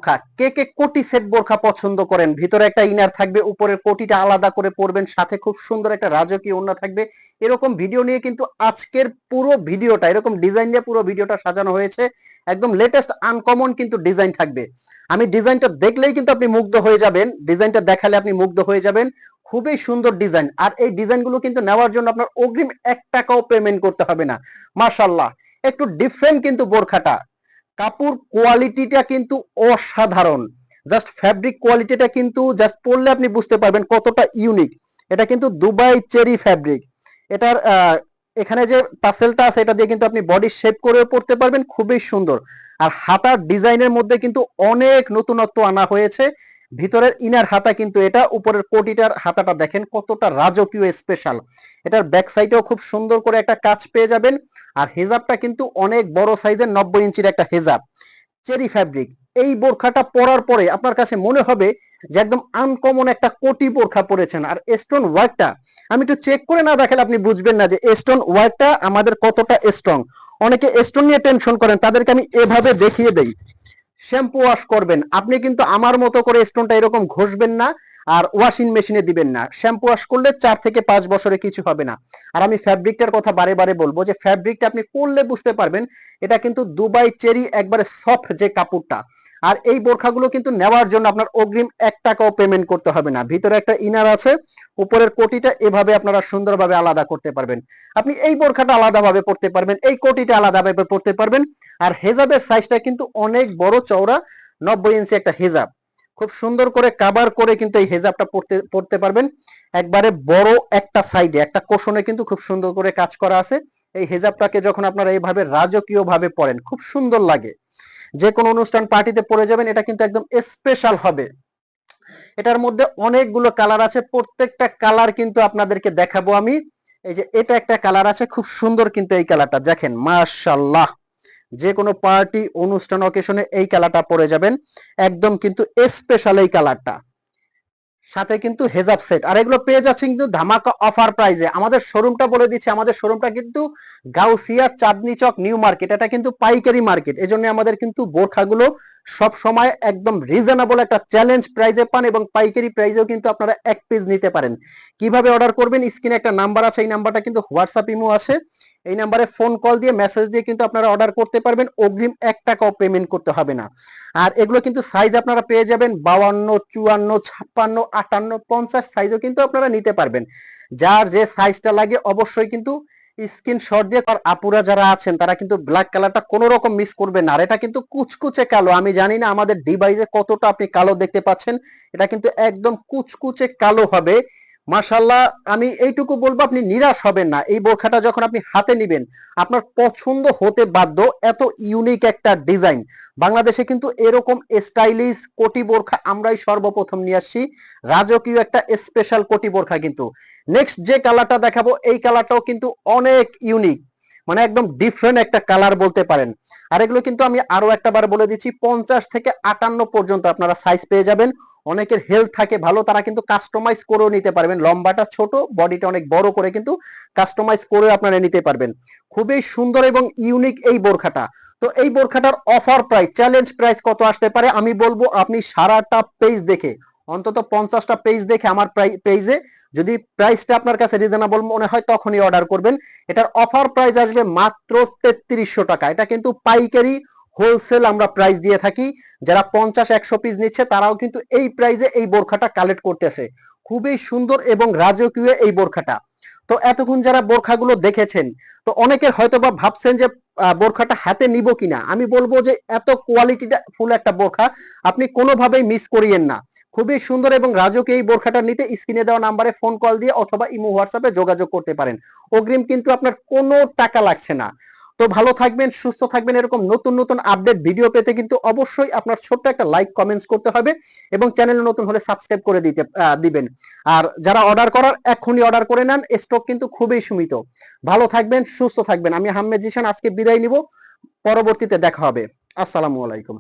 বোরখা, কে কে কোটি সেট বোরখা পছন্দ করেন? ভিতরে একটা ইনার থাকবে, উপরের কোটিটা আলাদা করে পরবেন, সাথে খুব সুন্দর একটা রাজকীয় ওড়না থাকবে। এরকম ভিডিও নিয়ে কিন্তু আজকের পুরো ভিডিওটা, এরকম ডিজাইন নিয়ে পুরো ভিডিওটা সাজানো হয়েছে। একদম লেটেস্ট আনকমন কিন্তু ডিজাইন থাকবে। আমি ডিজাইনটা দেখলেই কিন্তু আপনি মুগ্ধ হয়ে যাবেন, ডিজাইনটা দেখালে আপনি মুগ্ধ হয়ে যাবেন। খুবই সুন্দর ডিজাইন, আর এই ডিজাইনগুলো কিন্তু নেওয়ার জন্য আপনার অগ্রিম 1 টাকাও পেমেন্ট করতে হবে না। মাশাআল্লাহ, একটু ডিফারেন্ট কিন্তু বোরখাটা, কাপড় কোয়ালিটিটা কিন্তু অসাধারণ। জাস্ট ফ্যাব্রিক কোয়ালিটিটা কিন্তু জাস্ট পরলে আপনি বুঝতে পারবেন কতটা ইউনিক। এটা কিন্তু দুবাই চেরি ফ্যাব্রিক। এটার এখানে যে টাসেলটা আছে এটা দিয়ে কিন্তু আপনি বডি শেপ করেও পরতে পারবেন, খুবই সুন্দর। আর হাতার ডিজাইনের মধ্যে কিন্তু অনেক নতুনত্ব আনা হয়েছে। ভিতরের ইনার হাতা কিন্তু এটা, উপরের কোটিটার হাতাটা দেখেন কতটা রাজকীয় স্পেশাল। এটার ব্যাক সাইডেও খুব সুন্দর করে একটা কাজ পেয়ে যাবেন। আর হেজাবটা কিন্তু অনেক বড় সাইজের, 90 ইঞ্চির একটা হেজাব, চেরি ফ্যাব্রিক। এই বোরখাটা পরার পরে আপনার কাছে মনে হবে যে একদম আনকমন একটা কোটি বোরখা পরেছেন। আর স্টোন ওয়ার্কটা আমি একটু চেক করে না দেখালে আপনি বুঝবেন না যে স্টোন ওয়ার্কটা আমাদের কতটা স্ট্রং। অনেকে স্টোন নিয়ে টেনশন করেন, তাদেরকে আমি এভাবে দেখিয়ে দেই। শ্যাম্পু ওয়াশ করবেন, আপনি কিন্তু আমার মতো করে স্টোনটা এরকম ঘষবেন না আর ওয়াশিং মেশিনে দিবেন না। শ্যাম্পু ওয়াশ করলে 4 থেকে 5 বছরে কিছু হবে না। আর আমি ফ্যাব্রিকটার কথা বারে বারে বলবো যে ফ্যাব্রিকটা আপনি পরলে বুঝতে পারবেন এটা কিন্তু দুবাই চেরি একবারে সফট যে কাপড়টা। আর এই বোরখাগুলো কিন্তু নেওয়ার জন্য আপনার অগ্রিম 1 টাকাও পেমেন্ট করতে হবে না। ভিতরে একটা ইনার আছে, উপরের কোটিটা এভাবে আপনারা সুন্দরভাবে আলাদা করতে পারবেন। আপনি এই বোরখাটা আলাদাভাবে পরতে পারবেন, এই কোটিটা আলাদাভাবে পরতে পারবেন। আর হেজাবের সাইজটা কিন্তু অনেক বড় চওড়া, 90 ইঞ্চি একটা হেজাব। খুব সুন্দর করে কাভার করে কিন্তু এই হেজাবটা পরতে পরতে পারবেন। একবারে বড় একটা সাইডে একটা কোশনে কিন্তু খুব সুন্দর করে কাজ করা আছে। এই হেজাবটাকে যখন আপনারা এইভাবে রাজকীয় ভাবে পরেন, খুব সুন্দর লাগে। যে কোনো অনুষ্ঠান পার্টিতে পরে যাবেন, এটা কিন্তু একদম স্পেশাল হবে। এটার মধ্যে অনেকগুলো কালার আছে, প্রত্যেকটা কালার কিন্তু আপনাদেরকে দেখাবো আমি। এই যে এটা একটা কালার আছে, খুব সুন্দর কিন্তু এই কালারটা দেখেন, মাশাআল্লাহ। যে কোনো পার্টি অনুষ্ঠান অকেশনে এই কালারটা পরে যাবেন, একদম কিন্তু স্পেশাল এই কালারটা। সাথে কিন্তু হেজাব সেট, আর এগুলো পেয়ে যাচ্ছে কিন্তু ধামাকা অফার প্রাইজে। আমাদের শোরুমটা বলে দিচ্ছি, আমাদের শোরুমটা কিন্তু গাউসিয়া চাঁদনি চক নিউ মার্কেট, এটা কিন্তু পাইকারি মার্কেট। এজন্য আমাদের কিন্তু বোরখাগুলো সব সময় একদম রিজনেবল একটা চ্যালেঞ্জ প্রাইজে পান, এবং পাইকারি প্রাইজেও কিন্তু আপনারা এক পিস নিতে পারেন। কিভাবে অর্ডার করবেন? স্ক্রিনে একটা নাম্বার আছে, এই নাম্বারটা কিন্তু হোয়াটসঅ্যাপ ইমো আছে। এই নাম্বারে ফোন কল দিয়ে মেসেজ দিয়ে কিন্তু আপনারা অর্ডার করতে পারবেন, অগ্রিম 1 টাকাও পেমেন্ট করতে হবে না। আর এগুলো কিন্তু সাইজ আপনারা পেয়ে যাবেন 52, 54, 56, 58, 50 সাইজও কিন্তু আপনারা নিতে পারবেন। যার যে সাইজটা লাগে অবশ্যই কিন্তু স্ক্রিনশট দিয়ে। আর আপুরা যারা আছেন তারা কিন্তু ব্ল্যাক কালারটা কোনো রকম মিস করবেন না। আর এটা কিন্তু কুচকুচে কালো, আমি জানি না আমাদের ডিভাইসে কতটা আপনি কালো দেখতে পাচ্ছেন, এটা কিন্তু একদম কুচকুচে কালো হবে। মাশাআল্লাহ, আমি এইটুকু বলবো আপনি নিরাশ হবেন না। এই বোরখাটা যখন আপনি হাতে নিবেন আপনার পছন্দ হতে বাধ্য, এত ইউনিক একটা ডিজাইন। বাংলাদেশে কিন্তু এরকম স্টাইলিশ কোটি বোরখা আমরাই সর্বপ্রথম নিয়ে আসছি, রাজকীয় একটা স্পেশাল কোটি বোরখা। কিন্তু নেক্সট যে কালারটা দেখাবো, এই কালারটাও কিন্তু অনেক ইউনিক, মানে একদম ডিফারেন্ট একটা কালার বলতে পারেন। আর এগুলো কিন্তু আমি আরো একটা বার বলে দিচ্ছি, 50 থেকে 58 পর্যন্ত আপনারা সাইজ পেয়ে যাবেন। অনেকের হেলথ থাকে ভালো, তারা কিন্তু কাস্টমাইজ করেও নিতে পারবেন, লম্বাটা ছোট বডিটা অনেক বড় করে কিন্তু কাস্টমাইজ করে আপনারা নিতে পারবেন। খুবই সুন্দর এবং ইউনিক এই বোরখাটা। তো এই বোরখাটার অফার প্রাইস, চ্যালেঞ্জ প্রাইস কত আসতে পারে আমি বলবো, আপনি সারাটা পেজ দেখে, অন্তত 50টা পেজ দেখে আমার পেজে যদি প্রাইসটা আপনার কাছে রিজনেবল মনে হয় তখনই অর্ডার করবেন। এটার অফার প্রাইস আসবে মাত্র 3300 টাকা। এটা কিন্তু পাইকারি হোলসেল আমরা প্রাইস দিয়ে থাকি। যারা 50-100 পিস নিচ্ছে তারাও কিন্তু এই প্রাইসে এই বোরখাটা কালেক্ট করতেছে। খুবই সুন্দর এবং রাজকীয় এই বোরখাটা। তো এতক্ষণ যারা বোরখাগুলো দেখেছেন, তো অনেকে হয়তো বা ভাবছেন যে বোরখাটা হাতে নিব কিনা। আমি বলবো যে এত কোয়ালিটিটা ফুল একটা বোরখা আপনি কোনোভাবেই মিস করিয়েন না। খুবই সুন্দর এবং রাজকীয় এই বোরখাটা নিতে স্ক্রিনে দেওয়া নাম্বারে ফোন কল দিয়ে অথবা ইমো হোয়াটসঅ্যাপে যোগাযোগ করতে পারেন। অগ্রিম কিন্তু আপনার কোনো টাকা লাগছে না। তো ভালো থাকবেন, সুস্থ থাকবেন। এরকম নতুন নতুন আপডেট ভিডিও পেতে কিন্তু অবশ্যই আপনার ছোট্ট একটা লাইক কমেন্টস করতে হবে, এবং চ্যানেলে নতুন হলে সাবস্ক্রাইব করে দিবেন। আর যারা অর্ডার করার এখনই অর্ডার করে নেন, স্টক কিন্তু খুবই সীমিত। ভালো থাকবেন, সুস্থ থাকবেন। আমি আহমেদ জিশান আজকে বিদায় নিব, পরবর্তীতে দেখা হবে। আসসালামু আলাইকুম।